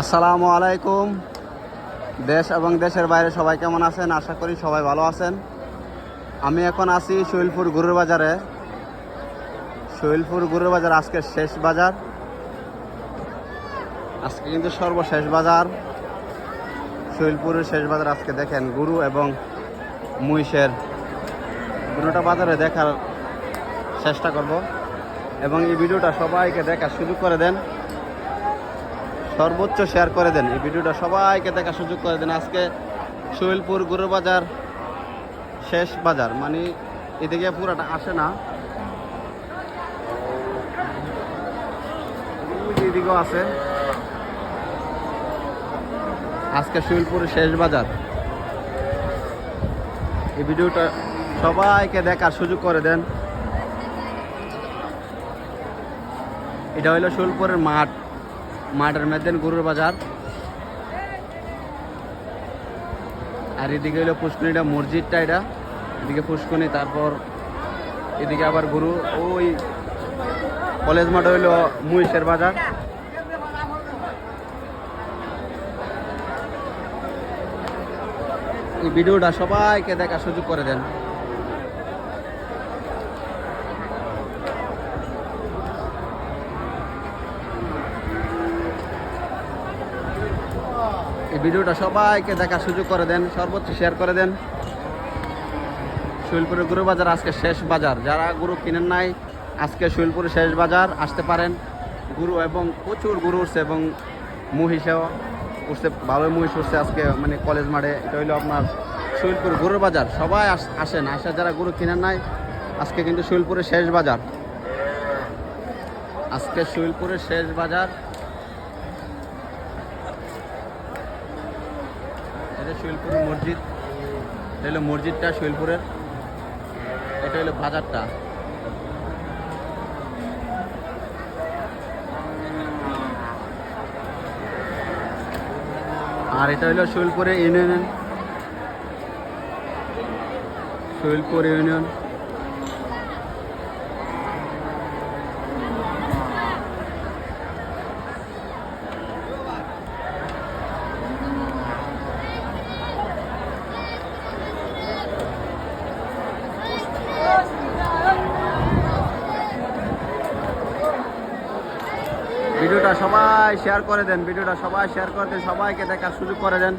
আসসালামু আলাইকুম। দেশ এবং দেশের বাইরে সবাই কেমন আছেন? আশা করি সবাই ভালো আছেন। আমি এখন আছি শৈলপুর গরুর বাজারে। শৈলপুর গরুর বাজার আজকের শেষ বাজার, আজকে কিন্তু সর্বশেষ বাজার। শৈলপুরের শেষ বাজার আজকে। দেখেন গরু এবং মহিষের দুটোটা বাজারে দেখার চেষ্টা করব এবং এই ভিডিওটা সবাইকে দেখার সুযোগ করে দেন, সর্বোচ্চ শেয়ার করে দেন। এই ভিডিওটা সবাইকে দেখার সুযোগ করে দেন। আজকে শৈলপুর গরুর বাজার শেষ বাজার, মানে এদিকে পুরাটা আসে না, এদিকেও আছে। আজকে শৈলপুরের শেষ বাজার। এই ভিডিওটা সবাইকে দেখার সুযোগ করে দেন। এটা হইলো শৈলপুরের মাঠের মধ্যে গরুর বাজার। আর এদিকে হইলো পুষ্করিটা, মসজিদটা এটা, এদিকে পুষ্করণী, তারপর এদিকে আবার গরু। ওই কলেজ মাঠ হইলো মহিষের বাজার। এই ভিডিওটা সবাইকে দেখার সুযোগ করে দেন। এই ভিডিওটা সবাইকে দেখার সুযোগ করে দেন, সর্বোচ্চ শেয়ার করে দেন। শৈলপুরের গরু বাজার আজকে শেষ বাজার। যারা গরু কিনেন নাই, আজকে শৈলপুরের শেষ বাজার, আসতে পারেন। গরু এবং প্রচুর গরু উঠছে এবং মহিষেও উঠছে, ভালোই মহিষ উঠছে আজকে, মানে কলেজ মাঠে। এটা হইলো আপনার শৈলপুর গরুর বাজার। সবাই আসেন, যারা গরু কিনেন নাই, আজকে কিন্তু শৈলপুরের শেষ বাজার। আজকে শৈলপুরের শেষ বাজার। এটা শৈলপুরের মসজিদ, এটা হলো মসজিদটা শৈলপুরের, এটা হলো বাজারটা। আর এটা হলো শৈলপুরের ইউনিয়ন, শৈলপুর ইউনিয়ন। ভিডিওটা সবাই শেয়ার করে দেন, ভিডিওটা সবাই শেয়ার করে দেন, সবাইকে দেখার সুযোগ করে দেন।